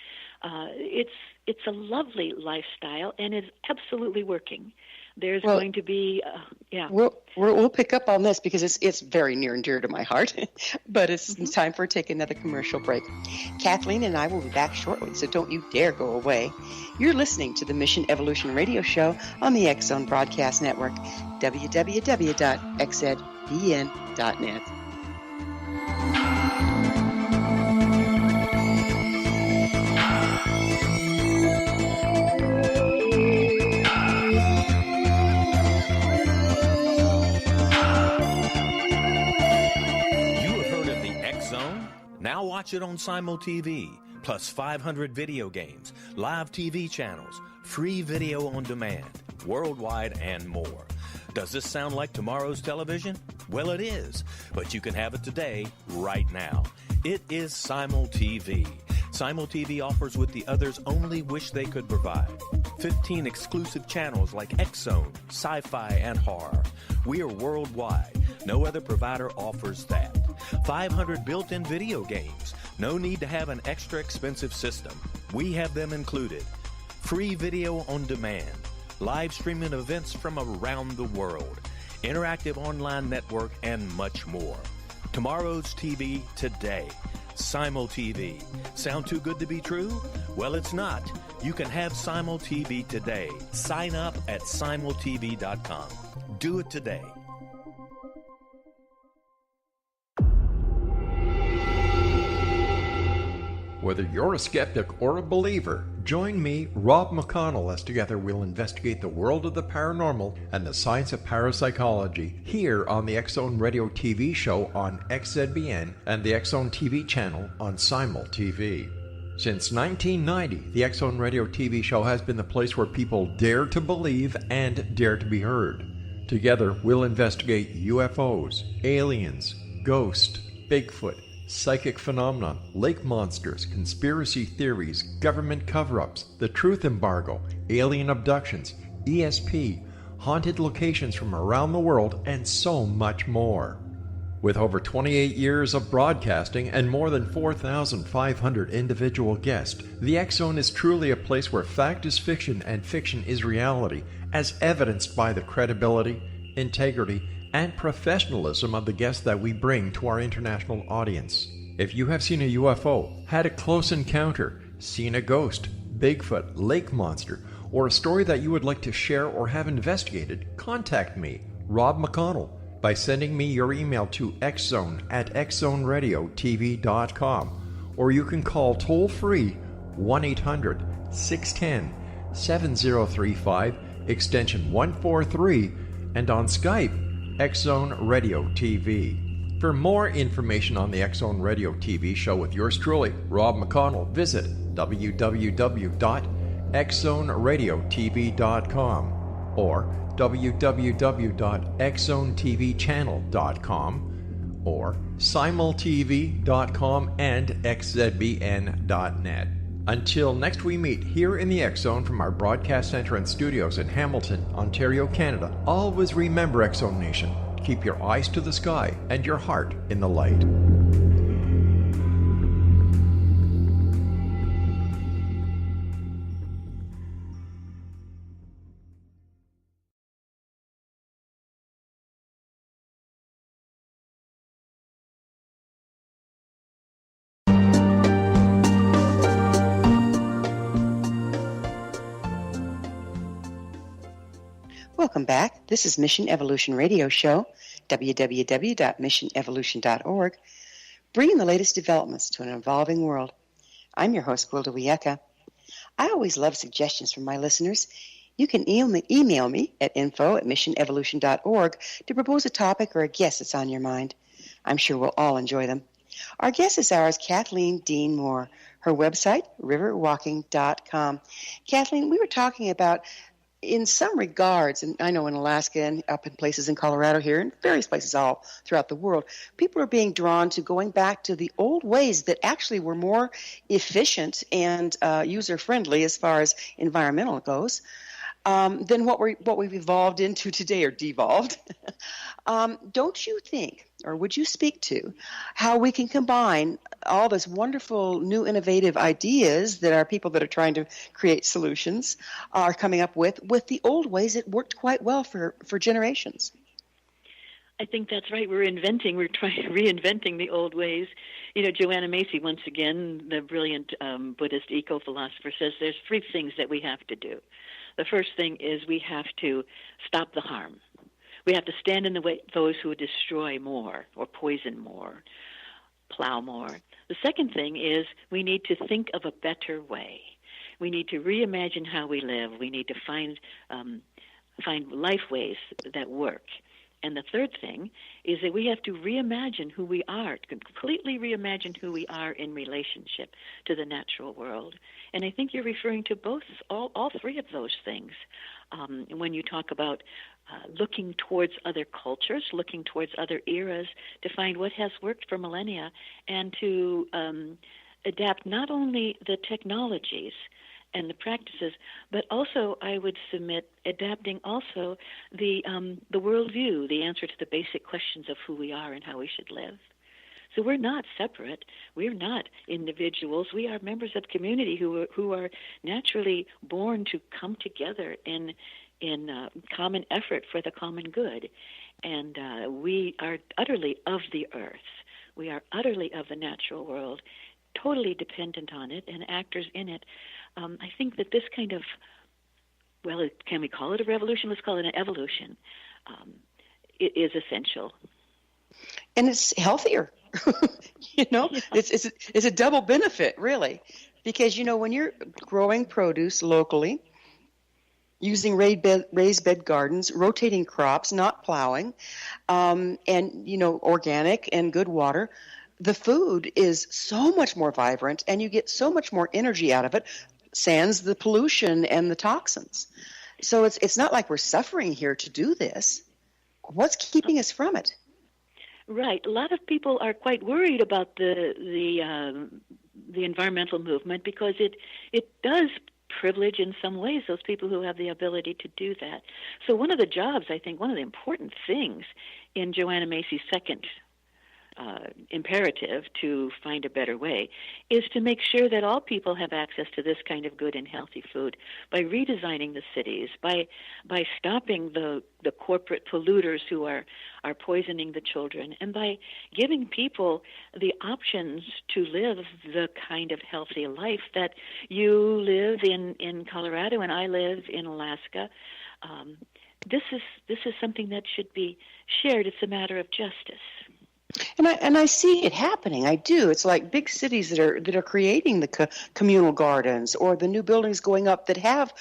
It's a lovely lifestyle, and it's absolutely working. There's going to be, We'll pick up on this because it's very near and dear to my heart. But it's time for take another commercial break. Kathleen and I will be back shortly, so don't you dare go away. You're listening to the Mission Evolution Radio Show on the X Zone Broadcast Network, www.xzbn.net. Now watch it on Simul TV, plus 500 video games, live TV channels, free video on demand, worldwide, and more. Does this sound like tomorrow's television? Well, it is, but you can have it today, right now. It is Simul TV. Simul TV offers what the others only wish they could provide. 15 exclusive channels like X-Zone, Sci-Fi, and Horror. We are worldwide. No other provider offers that. 500 built-in video games. No need to have an extra expensive system. We have them included. Free video on demand. Live streaming events from around the world. Interactive online network, and much more. Tomorrow's TV today. Simul TV. Sound too good to be true? Well, it's not. You can have Simul TV today. Sign up at simultv.com. Do it today. Whether you're a skeptic or a believer, join me, Rob McConnell, as together we'll investigate the world of the paranormal and the science of parapsychology here on the X Zone Radio TV show on XZBN and the X Zone TV channel on Simul TV. Since 1990, the X Zone Radio TV show has been the place where people dare to believe and dare to be heard. Together, we'll investigate UFOs, aliens, ghosts, Bigfoot, psychic phenomena, lake monsters, conspiracy theories, government cover-ups, the truth embargo, alien abductions, ESP, haunted locations from around the world, and so much more. With over 28 years of broadcasting and more than 4,500 individual guests, the X Zone is truly a place where fact is fiction and fiction is reality, as evidenced by the credibility, integrity, and professionalism of the guests that we bring to our international audience. If you have seen a UFO, had a close encounter, seen a ghost, Bigfoot, lake monster, or a story that you would like to share or have investigated, contact me, Rob McConnell, by sending me your email to xzone@xzoneradiotv.com, or you can call toll-free 1-800-610-7035 extension 143, and on Skype, X-Zone Radio TV. For more information on the X-Zone Radio TV show with yours truly, Rob McConnell, visit www.xzoneradiotv.com or www.xzonetvchannel.com or simultv.com and xzbn.net. Until next we meet here in the X-Zone from our broadcast center and studios in Hamilton, Ontario, Canada, always remember, X-Zone Nation, keep your eyes to the sky and your heart in the light. Welcome back. This is Mission Evolution Radio Show, www.missionevolution.org, bringing the latest developments to an evolving world. I'm your host, Gwilda Wiyaka. I always love suggestions from my listeners. You can email me at info@missionevolution.org to propose a topic or a guest that's on your mind. I'm sure we'll all enjoy them. Our guest this hour is Kathleen Dean Moore. Her website, riverwalking.com. Kathleen, we were talking about, in some regards, and I know in Alaska and up in places in Colorado here and various places all throughout the world, people are being drawn to going back to the old ways that actually were more efficient and user-friendly as far as environmental goes than what we've evolved into today, or devolved. Don't you think, or would you speak to, how we can combine all this wonderful new innovative ideas that our people that are trying to create solutions are coming up with the old ways that worked quite well for generations? I think that's right. We're reinventing the old ways. You know, Joanna Macy, once again, the brilliant Buddhist eco-philosopher, says there's 3 things that we have to do. The first thing is we have to stop the harm. We have to stand in the way of those who destroy more or poison more, plow more. The second thing is we need to think of a better way. We need to reimagine how we live. We need to find life ways that work. And the third thing is that we have to reimagine who we are, completely reimagine who we are in relationship to the natural world. And I think you're referring to all 3 of those things when you talk about looking towards other cultures, looking towards other eras to find what has worked for millennia, and to adapt not only the technologies and the practices, but also, I would submit, adapting also the worldview, the answer to the basic questions of who we are and how we should live. So we're not separate. We're not individuals. We are members of community who are naturally born to come together in common effort for the common good. And we are utterly of the earth. We are utterly of the natural world, totally dependent on it and actors in it. I think that this kind of, can we call it a revolution? Let's call it an evolution. It is essential. And it's healthier. It's a double benefit, really. Because, when you're growing produce locally, using raised bed gardens, rotating crops, not plowing, and, organic and good water, the food is so much more vibrant and you get so much more energy out of it, sans the pollution and the toxins. So it's not like we're suffering here to do this. What's keeping us from it? Right. A lot of people are quite worried about the environmental movement because it does privilege in some ways those people who have the ability to do that. So one of the jobs, I think, one of the important things in Joanna Macy's second imperative to find a better way is to make sure that all people have access to this kind of good and healthy food by redesigning the cities, by stopping the corporate polluters who are poisoning the children, and by giving people the options to live the kind of healthy life that you live in Colorado and I live in Alaska. This is something that should be shared. It's a matter of justice. And I see it happening. I do. It's like big cities that are creating the communal gardens or the new buildings going up that have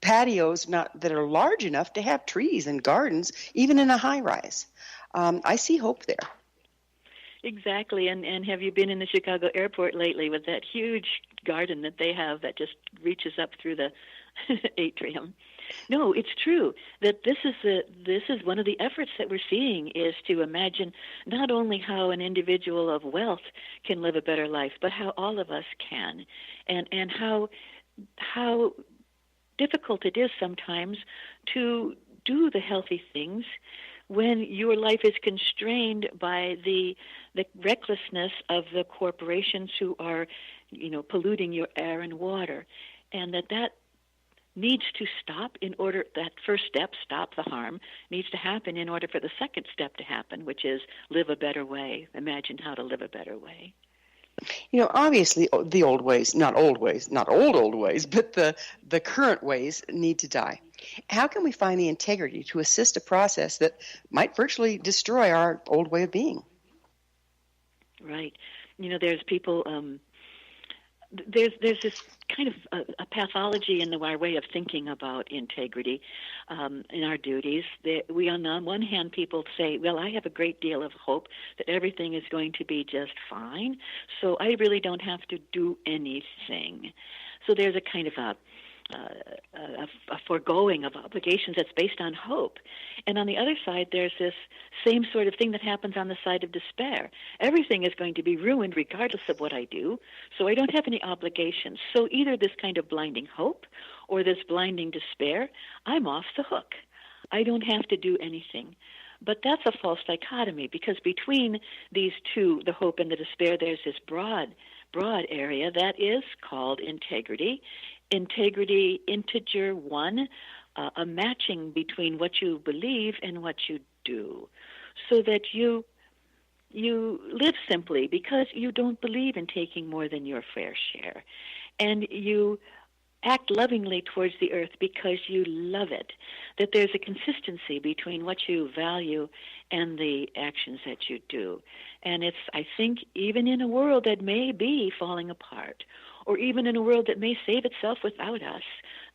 patios that are large enough to have trees and gardens, even in a high-rise. I see hope there. Exactly, and have you been in the Chicago airport lately with that huge garden that they have that just reaches up through the atrium? No, it's true that this is one of the efforts that we're seeing, is to imagine not only how an individual of wealth can live a better life, but how all of us can, and how difficult it is sometimes to do the healthy things when your life is constrained by the recklessness of the corporations who are, polluting your air and water, and that needs to stop in order, that first step, stop the harm, needs to happen in order for the second step to happen, which is live a better way, imagine how to live a better way. Obviously the old ways, not old ways, but the current ways need to die. How can we find the integrity to assist a process that might virtually destroy our old way of being? Right. There's people, there's this kind of a pathology in our way of thinking about integrity in our duties. We, on the one hand, people say, well, I have a great deal of hope that everything is going to be just fine, so I really don't have to do anything. So there's a kind of a foregoing of obligations that's based on hope. And on the other side, there's this same sort of thing that happens on the side of despair. Everything is going to be ruined regardless of what I do, so I don't have any obligations. So either this kind of blinding hope or this blinding despair, I'm off the hook. I don't have to do anything. But that's a false dichotomy, because between these two, the hope and the despair, there's this broad area that is called integrity. Integrity, integer one, a matching between what you believe and what you do, so that you live simply because you don't believe in taking more than your fair share, and you act lovingly towards the earth because you love it, that there's a consistency between what you value and the actions that you do. And it's, I think, even in a world that may be falling apart, or even in a world that may save itself without us,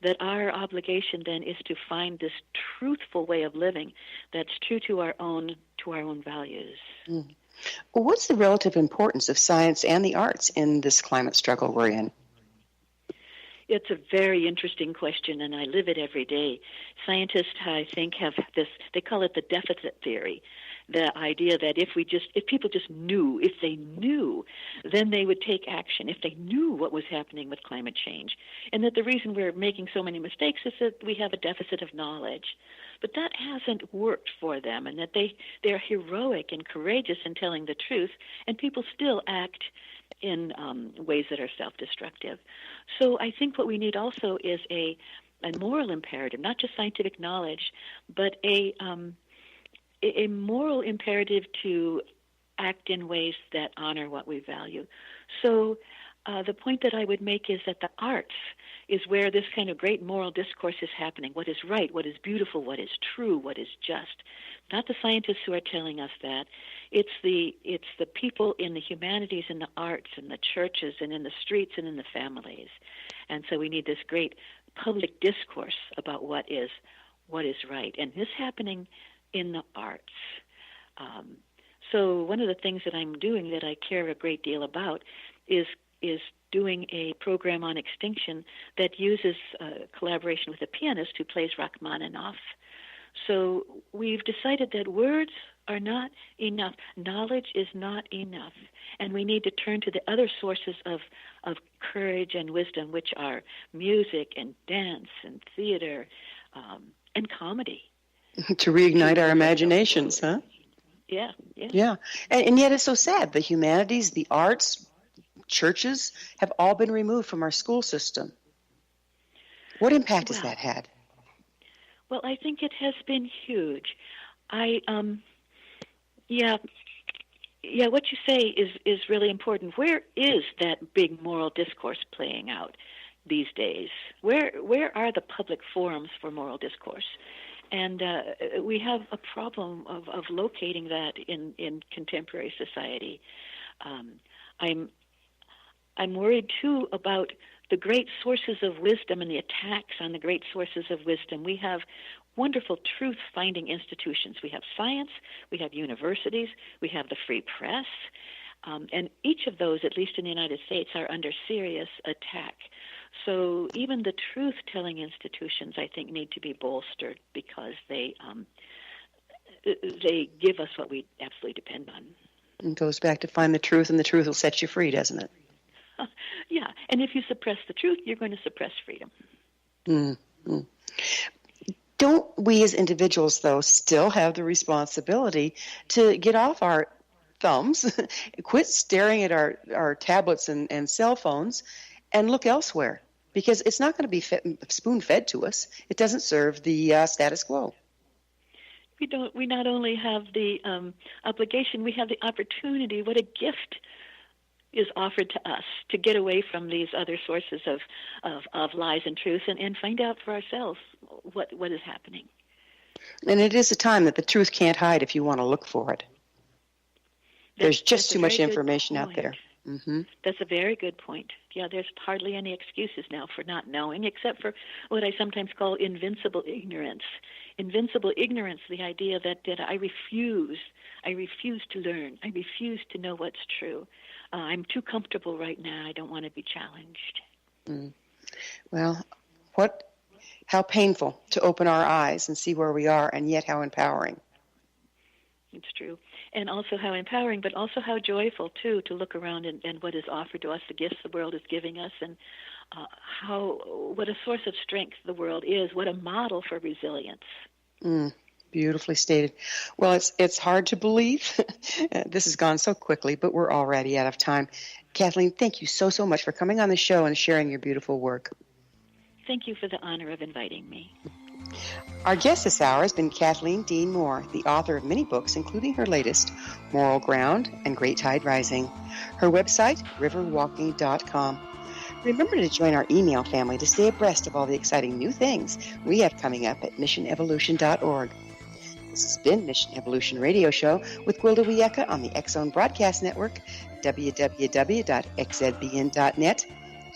that our obligation then is to find this truthful way of living that's true to our own values. Mm. Well, what's the relative importance of science and the arts in this climate struggle we're in? It's a very interesting question, and I live it every day. Scientists, I think, have this, they call it the deficit theory, the idea that if people just knew, if they knew, then they would take action, if they knew what was happening with climate change, and that the reason we're making so many mistakes is that we have a deficit of knowledge. But that hasn't worked for them, and that they're heroic and courageous in telling the truth, and people still act in ways that are self-destructive. So I think what we need also is a moral imperative, not just scientific knowledge, but a moral imperative to act in ways that honor what we value. So the point that I would make is that the arts is where this kind of great moral discourse is happening. What is right, what is beautiful, what is true, what is just. Not the scientists who are telling us that. It's the people in the humanities and the arts and the churches and in the streets and in the families. And so we need this great public discourse about what is right. And this happening in the arts. So one of the things that I'm doing that I care a great deal about is doing a program on extinction that uses collaboration with a pianist who plays Rachmaninoff. So we've decided that words are not enough. Knowledge is not enough. And we need to turn to the other sources of courage and wisdom, which are music and dance and theater and comedy. To reignite our imaginations, huh? Yeah. Yeah. And yet it's so sad. The humanities, the arts, churches have all been removed from our school system. What impact has that had? Well, I think it has been huge. What you say is really important. Where is that big moral discourse playing out these days? Where are the public forums for moral discourse? And we have a problem of locating that in contemporary society. I'm worried too about the great sources of wisdom and the attacks on the great sources of wisdom. We have wonderful truth-finding institutions. We have science, we have universities, we have the free press, and each of those, at least in the United States, are under serious attack. So even the truth-telling institutions, I think, need to be bolstered because they give us what we absolutely depend on. It goes back to find the truth, and the truth will set you free, doesn't it? Yeah, and if you suppress the truth, you're going to suppress freedom. Mm-hmm. Don't we as individuals, though, still have the responsibility to get off our thumbs, quit staring at our tablets and cell phones, and look elsewhere? Because it's not going to be spoon-fed to us. It doesn't serve the status quo. We not only have the obligation, we have the opportunity. What a gift is offered to us to get away from these other sources of lies and truth and find out for ourselves what is happening. And it is a time that the truth can't hide if you want to look for it. There's just too much information out there. Mm-hmm. That's a very good point. Yeah, there's hardly any excuses now for not knowing, except for what I sometimes call invincible ignorance. Invincible ignorance, the idea that I refuse to learn. I refuse to know what's true. I'm too comfortable right now. I don't want to be challenged. Well, how painful to open our eyes and see where we are, and yet how empowering. It's true. And also how empowering, but also how joyful, too, to look around and what is offered to us, the gifts the world is giving us, and what a source of strength the world is, what a model for resilience. Beautifully stated. Well, it's hard to believe. This has gone so quickly, but we're already out of time. Kathleen, thank you so much for coming on the show and sharing your beautiful work. Thank you for the honor of inviting me. Our guest this hour has been Kathleen Dean Moore, the author of many books, including her latest, Moral Ground and Great Tide Rising. Her website, riverwalking.com. Remember to join our email family to stay abreast of all the exciting new things we have coming up at missionevolution.org. This has been Mission Evolution Radio Show with Gwilda Wiyaka on the X-Zone Broadcast Network, www.xzbn.net.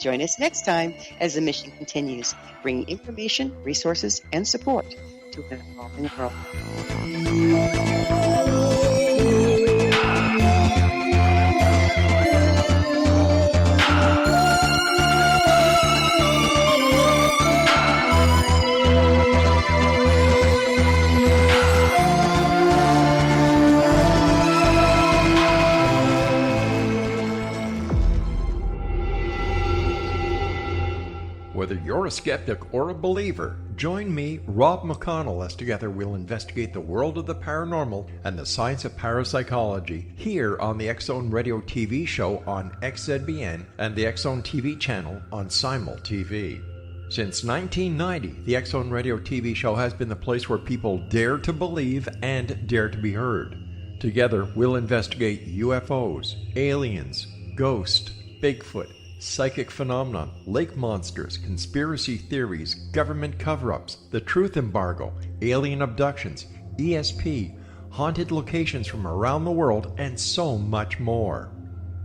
Join us next time as the mission continues, bringing information, resources, and support to an evolving world. Whether you're a skeptic or a believer, join me, Rob McConnell, as together we'll investigate the world of the paranormal and the science of parapsychology here on the X-Zone Radio TV show on XZBN and the X-Zone TV channel on Simul TV. Since 1990, the X-Zone Radio TV show has been the place where people dare to believe and dare to be heard. Together, we'll investigate UFOs, aliens, ghosts, Bigfoot, psychic phenomenon, lake monsters, conspiracy theories, government cover-ups, the truth embargo, alien abductions, ESP, haunted locations from around the world, and so much more.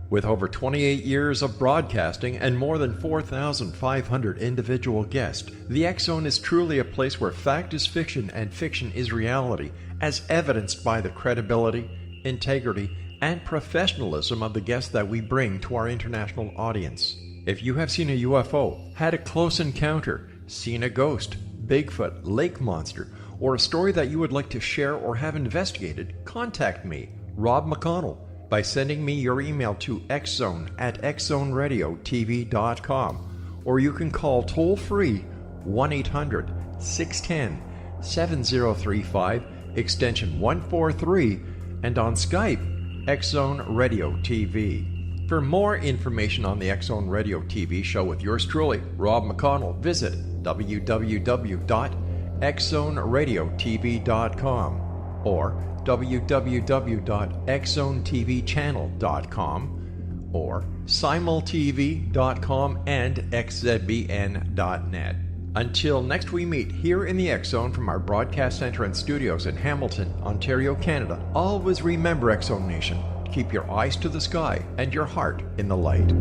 With over 28 years of broadcasting and more than 4,500 individual guests, the X-Zone is truly a place where fact is fiction and fiction is reality, as evidenced by the credibility, integrity, and professionalism of the guests that we bring to our international audience. If you have seen a UFO, had a close encounter, seen a ghost, Bigfoot, lake monster, or a story that you would like to share or have investigated, contact me, Rob McConnell, by sending me your email to xzone@xzoneradiotv.com, or you can call toll-free 1-800-610-7035, extension 143, and on Skype, X-Zone Radio TV. For more information on the X-Zone Radio TV show with yours truly, Rob McConnell, visit www.xzoneradiotv.com or www.xzonetvchannel.com or simultv.com and xzbn.net. Until next we meet here in the X-Zone from our broadcast center and studios in Hamilton, Ontario, Canada, always remember, X-Zone Nation, keep your eyes to the sky and your heart in the light.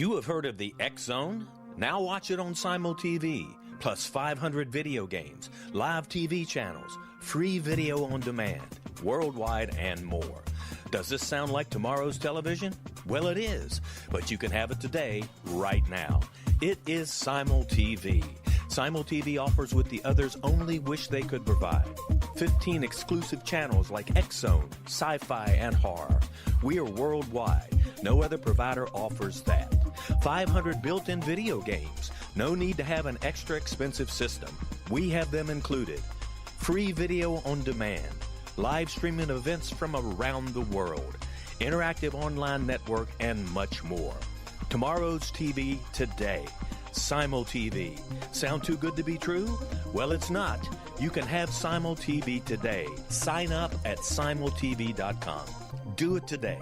You have heard of the X Zone? Now watch it on Simul TV, plus 500 video games, live TV channels, free video on demand, worldwide, and more. Does this sound like tomorrow's television? Well, it is, but you can have it today, right now. It is Simul TV. Simul TV offers what the others only wish they could provide. 15 exclusive channels like X Zone, sci-fi, and horror. We are worldwide. No other provider offers that. 500 built-in video games. No need to have an extra expensive system. We have them included. Free video on demand. Live streaming events from around the world. Interactive online network, and much more. Tomorrow's TV today. Simul TV. Sound too good to be true? Well, it's not. You can have Simul TV today. Sign up at simultv.com. Do it today.